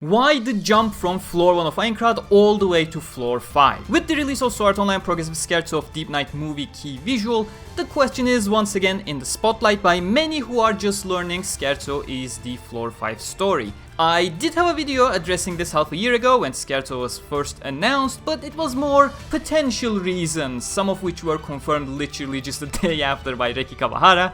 Why the jump from floor 1 of Aincrad all the way to floor 5? With the release of Sword Online Progressive Scherzo of Deep Night movie key visual, the question is once again in the spotlight by many who are just learning Scherzo is the floor 5 story. I did have a video addressing this half a year ago when Scherzo was first announced, but it was more potential reasons, some of which were confirmed literally just a day after by Reki Kawahara.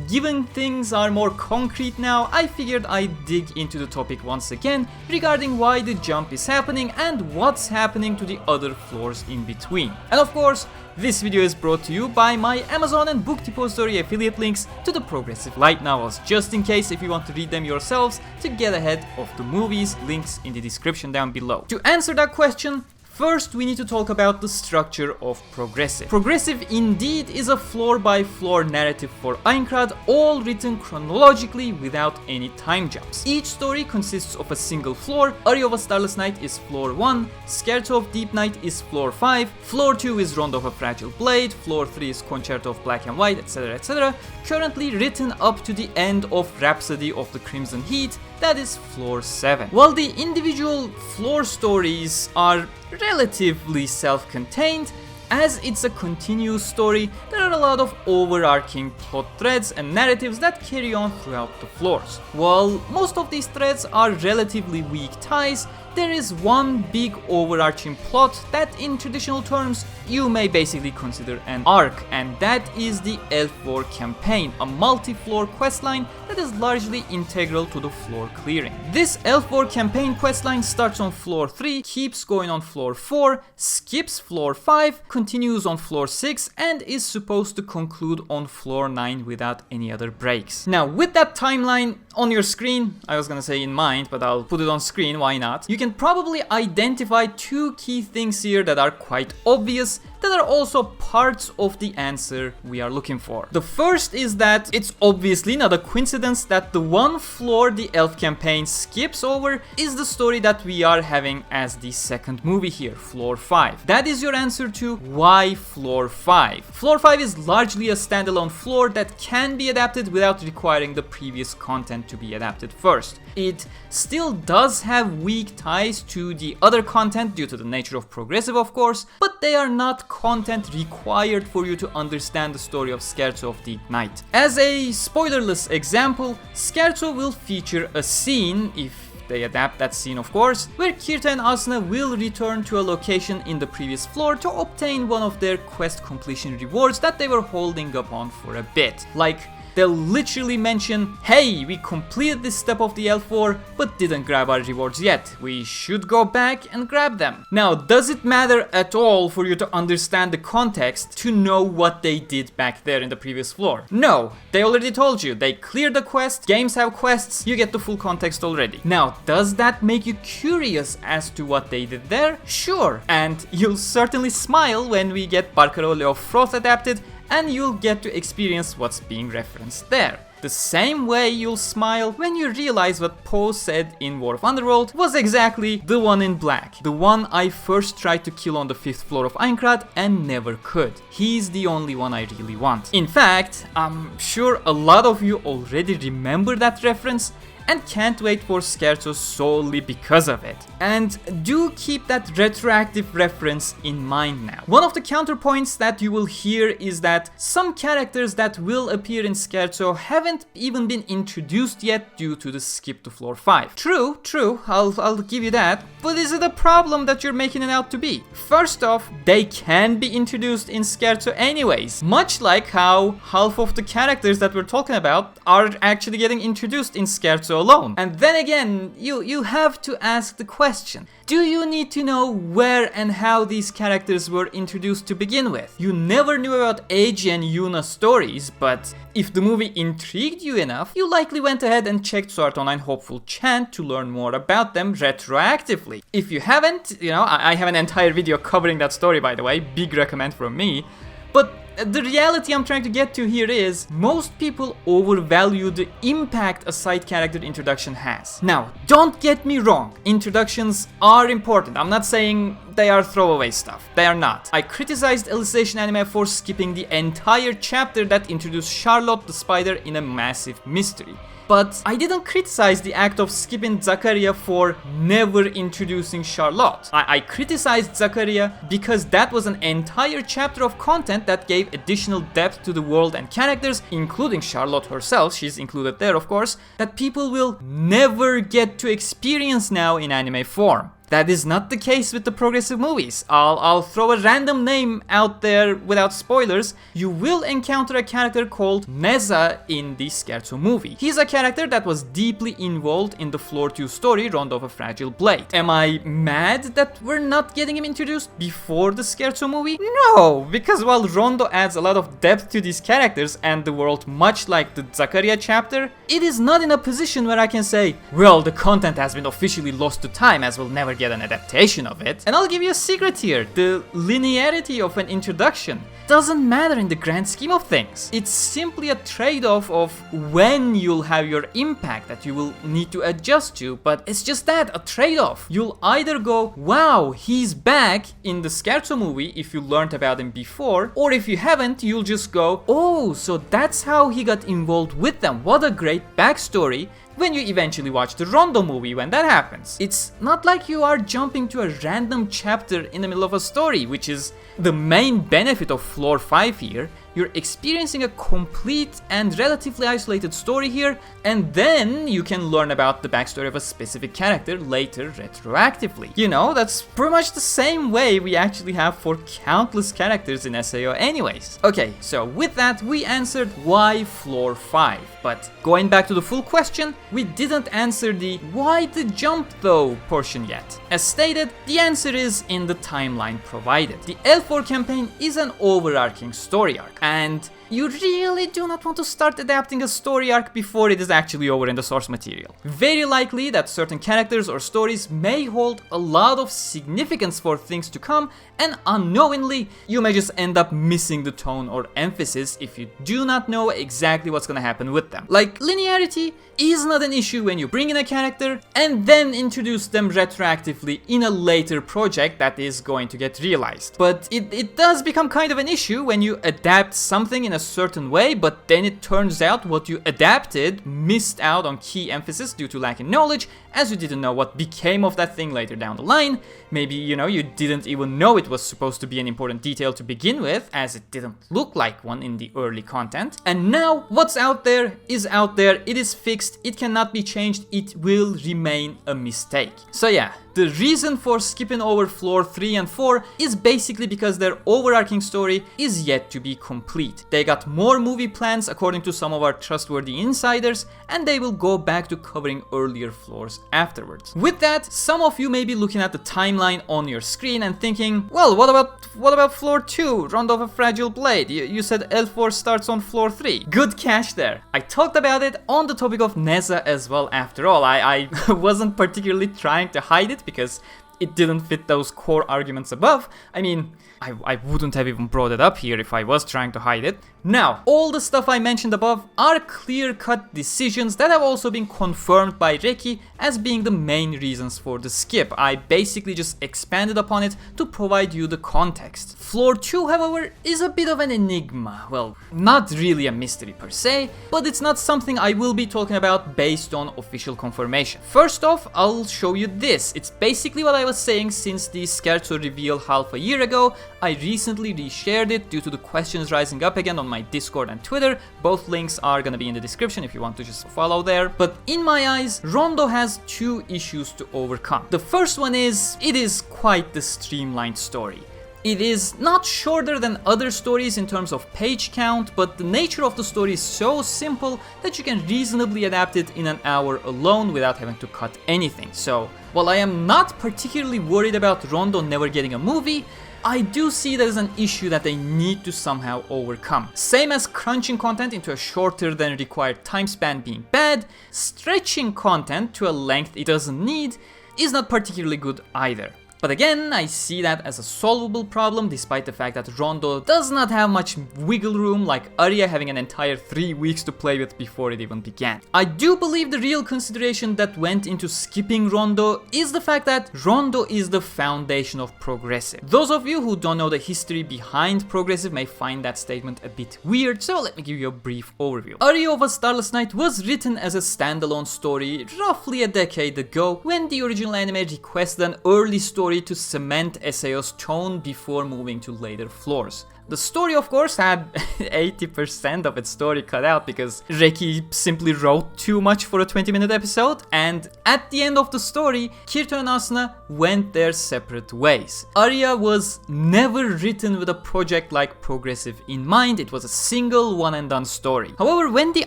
Given things are more concrete now, I figured I'd dig into the topic once again regarding why the jump is happening and what's happening to the other floors in between. And of course, this video is brought to you by my Amazon and Book Depository affiliate links to the Progressive Light Novels, just in case if you want to read them yourselves to get ahead of the movies, links in the description down below. To answer that question, first, we need to talk about the structure of Progressive. Progressive indeed is a floor-by-floor narrative for Aincrad, all written chronologically without any time jumps. Each story consists of a single floor. Aria of a Starless Night is floor 1, Scherzo of Deep Night is floor 5, floor 2 is Rondo of a Fragile Blade, floor 3 is Concerto of Black and White, etc, etc, currently written up to the end of Rhapsody of the Crimson Heat, that is floor 7. While the individual floor stories are relatively self-contained, as it's a continuous story, there are a lot of overarching plot threads and narratives that carry on throughout the floors. While most of these threads are relatively weak ties, there is one big overarching plot that in traditional terms you may basically consider an arc, and that is the Elf War campaign, a multi-floor questline that is largely integral to the floor clearing. This Elf War campaign questline starts on floor 3, keeps going on floor 4, skips floor 5, continues on floor 6, and is supposed to conclude on floor 9 without any other breaks. Now, with that timeline on your screen, I was gonna say in mind, but I'll put it on screen, why not? You can probably identify two key things here that are quite obvious, that are also parts of the answer we are looking for. The first is that it's obviously not a coincidence that the one floor the Elf campaign skips over is the story that we are having as the second movie here, floor 5. That is your answer to why floor 5. Floor 5 is largely a standalone floor that can be adapted without requiring the previous content to be adapted first. It still does have weak ties to the other content due to the nature of Progressive, of course, but they are not content required for you to understand the story of Scherzo of Deep Night. As a spoilerless example, Scherzo will feature a scene, if they adapt that scene of course, where Kirta and Asuna will return to a location in the previous floor to obtain one of their quest completion rewards that they were holding up on for a bit. Like, they'll literally mention, hey, we completed this step of the Elf War, but didn't grab our rewards yet. We should go back and grab them. Now, does it matter at all for you to understand the context to know what they did back there in the previous floor? No, they already told you. They cleared the quest, games have quests, you get the full context already. Now, does that make you curious as to what they did there? Sure, and you'll certainly smile when we get Barcarolle of Froth adapted, and you'll get to experience what's being referenced there. The same way you'll smile when you realize what Poe said in War of Underworld was exactly the one in black. The one I first tried to kill on the 5th floor of Aincrad and never could. He's the only one I really want. In fact, I'm sure a lot of you already remember that reference and can't wait for Scherzo solely because of it. And do keep that retroactive reference in mind now. One of the counterpoints that you will hear is that some characters that will appear in Scherzo haven't even been introduced yet due to the skip to floor 5. True, I'll give you that, but is it a problem that you're making it out to be? First off, they can be introduced in Scherzo anyways, much like how half of the characters that we're talking about are actually getting introduced in Scherzo alone. And then again, you have to ask the question, do you need to know where and how these characters were introduced to begin with? You never knew about Eiji and Yuna stories, but if the movie intrigued you enough, you likely went ahead and checked Sword Online Hopeful Chant to learn more about them retroactively. If you haven't, I have an entire video covering that story, by the way, big recommend from me. But the reality I'm trying to get to here is, most people overvalue the impact a side character introduction has. Now, don't get me wrong, introductions are important. I'm not saying they are throwaway stuff. They are not. I criticized Alicization Anime for skipping the entire chapter that introduced Charlotte the Spider in a massive mystery. but I didn't criticize the act of skipping Zakaria for never introducing Charlotte. I criticized Zakaria because that was an entire chapter of content that gave additional depth to the world and characters, including Charlotte herself, she's included there of course, that people will never get to experience now in anime form. That is not the case with the Progressive Movies. I'll throw a random name out there without spoilers. You will encounter a character called Neza in the Scherzo movie. He's a character that was deeply involved in the Floor 2 story, Rondo of a Fragile Blade. Am I mad that we're not getting him introduced before the Scherzo movie? No, because while Rondo adds a lot of depth to these characters and the world much like the Zakaria chapter, it is not in a position where I can say, well, the content has been officially lost to time as we'll never get an adaptation of it. And I'll give you a secret here. The linearity of an introduction doesn't matter in the grand scheme of things. It's simply a trade-off of when you'll have your impact that you will need to adjust to, but it's just that, a trade-off. You'll either go, wow, he's back in the Scherzo movie if you learned about him before, or if you haven't, you'll just go, oh, so that's how he got involved with them. What a great backstory. When you eventually watch the Rondo movie when that happens. It's not like you are jumping to a random chapter in the middle of a story, which is the main benefit of Floor 5 here. You're experiencing a complete and relatively isolated story here, and then you can learn about the backstory of a specific character later retroactively. You know, that's pretty much the same way we actually have for countless characters in SAO anyways. Okay, so with that we answered why Floor 5, but going back to the full question, we didn't answer the why the jump though portion yet. As stated, the answer is in the timeline provided. The L4 campaign is an overarching story arc, and you really do not want to start adapting a story arc before it is actually over in the source material. Very likely that certain characters or stories may hold a lot of significance for things to come, and unknowingly you may just end up missing the tone or emphasis if you do not know exactly what's gonna happen with them. Like, linearity is not an issue when you bring in a character and then introduce them retroactively in a later project that is going to get realized. But it does become kind of an issue when you adapt something in a certain way, but then it turns out what you adapted missed out on key emphasis due to lacking knowledge, as you didn't know what became of that thing later down the line. Maybe, you know, you didn't even know it was supposed to be an important detail to begin with, as it didn't look like one in the early content. And now what's out there is out there, it is fixed, it cannot be changed, it will remain a mistake. So yeah, the reason for skipping over Floor 3 and 4 is basically because their overarching story is yet to be complete. They got more movie plans according to some of our trustworthy insiders, and they will go back to covering earlier floors afterwards. With that, some of you may be looking at the timeline on your screen and thinking, well, what about Floor 2, Rondo of a Fragile Blade? You said L4 starts on Floor 3. Good catch there. I talked about it on the topic of Neza as well after all. I wasn't particularly trying to hide it because it didn't fit those core arguments above. I mean, I wouldn't have even brought it up here if I was trying to hide it. Now, all the stuff I mentioned above are clear-cut decisions that have also been confirmed by Reki as being the main reasons for the skip. I basically just expanded upon it to provide you the context. Floor 2, however, is a bit of an enigma. Well, not really a mystery per se, but it's not something I will be talking about based on official confirmation. First off, I'll show you this. It's basically what I was saying since the Scherzo reveal half a year ago. I recently reshared it due to the questions rising up again on my Discord and Twitter. Both links are gonna be in the description if you want to just follow there. But in my eyes, Rondo has two issues to overcome. The first one is, it is quite the streamlined story. It is not shorter than other stories in terms of page count, but the nature of the story is so simple that you can reasonably adapt it in an hour alone without having to cut anything. So, while I am not particularly worried about Rondo never getting a movie, I do see that as an issue that they need to somehow overcome. Same as crunching content into a shorter than required time span being bad, stretching content to a length it doesn't need is not particularly good either. But again, I see that as a solvable problem despite the fact that Rondo does not have much wiggle room, like Aria having an entire 3 weeks to play with before it even began. I do believe the real consideration that went into skipping Rondo is the fact that Rondo is the foundation of Progressive. Those of you who don't know the history behind Progressive may find that statement a bit weird, so let me give you a brief overview. Aria of a Starless Night was written as a standalone story roughly a decade ago when the original anime requested an early story to cement SAO's tone before moving to later floors. The story, of course, had 80% of its story cut out because Reki simply wrote too much for a 20-minute episode, and at the end of the story, Kirito and Asuna went their separate ways. Aria was never written with a project like Progressive in mind. It was a single one-and-done story. However, when the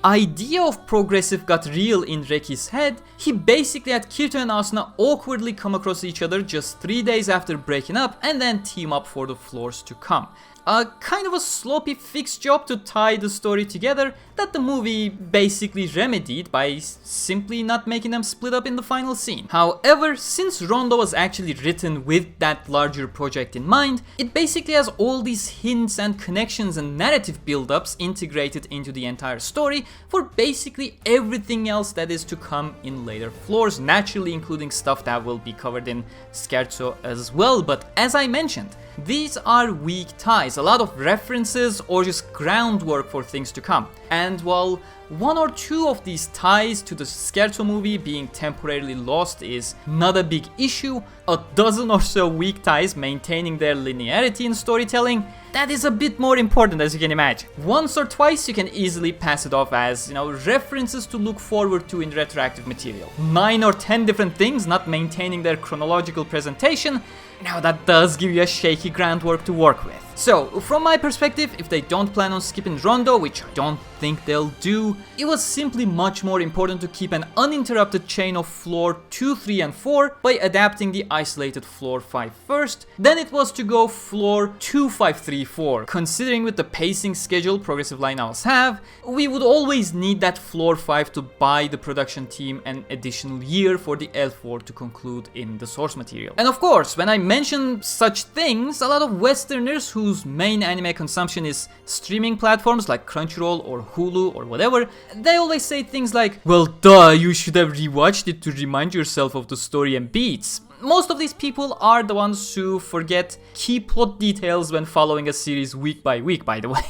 idea of Progressive got real in Reki's head, he basically had Kirito and Asuna awkwardly come across each other just 3 days after breaking up and then team up for the floors to come. A kind of a sloppy fixed job to tie the story together that the movie basically remedied by simply not making them split up in the final scene. However, since Rondo was actually written with that larger project in mind, it basically has all these hints and connections and narrative build-ups integrated into the entire story for basically everything else that is to come in later floors, naturally including stuff that will be covered in Scherzo as well. But as I mentioned, these are weak ties, a lot of references or just groundwork for things to come. And while one or two of these ties to the Scherzo movie being temporarily lost is not a big issue, a dozen or so weak ties maintaining their linearity in storytelling, that is a bit more important, as you can imagine. Once or twice you can easily pass it off as, references to look forward to in retroactive material. 9 or 10 different things not maintaining their chronological presentation, now that does give you a shaky groundwork to work with. So, from my perspective, if they don't plan on skipping Rondo, which I don't think they'll do, it was simply much more important to keep an uninterrupted chain of floor 2, 3 and 4 by adapting the isolated floor 5 first, than it was to go floor 2, 5, 3, 4. Considering with the pacing schedule Progressive Light Novels have, we would always need that floor 5 to buy the production team an additional year for the L4 to conclude in the source material. And of course, when I mention such things, a lot of Westerners whose main anime consumption is streaming platforms like Crunchyroll or Hulu or whatever, they always say things like, well duh, you should have rewatched it to remind yourself of the story and beats. Most of these people are the ones who forget key plot details when following a series week by week, by the way.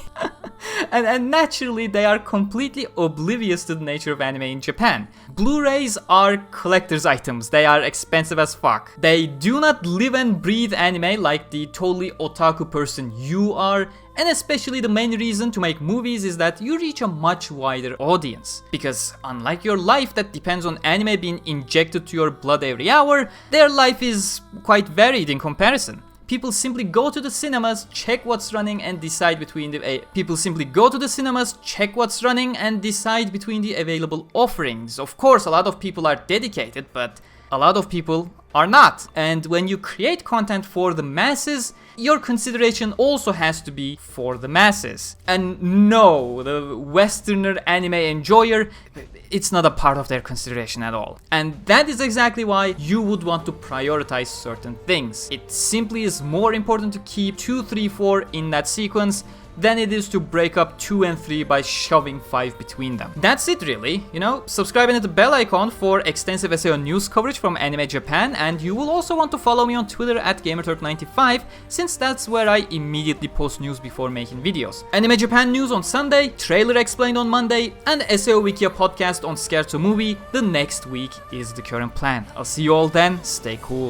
And naturally, they are completely oblivious to the nature of anime in Japan. Blu-rays are collector's items. They are expensive as fuck. They do not live and breathe anime like the totally otaku person you are. And especially the main reason to make movies is that you reach a much wider audience. Because unlike your life that depends on anime being injected to your blood every hour, their life is quite varied in comparison. People simply go to the cinemas, check what's running and decide between the available offerings. Of course, a lot of people are dedicated, but a lot of people are not. And when you create content for the masses, your consideration also has to be for the masses. And no, the Westerner anime enjoyer, it's not a part of their consideration at all. And that is exactly why you would want to prioritize certain things. It simply is more important to keep 2, 3, 4 in that sequence than it is to break up 2 and 3 by shoving 5 between them. That's it really, subscribe and hit the bell icon for extensive SAO news coverage from Anime Japan, and you will also want to follow me on Twitter at Gamerturk95, since that's where I immediately post news before making videos. Anime Japan news on Sunday, trailer explained on Monday, and SAO Wikia podcast on Scherzo movie the next week is the current plan. I'll see you all then, stay cool.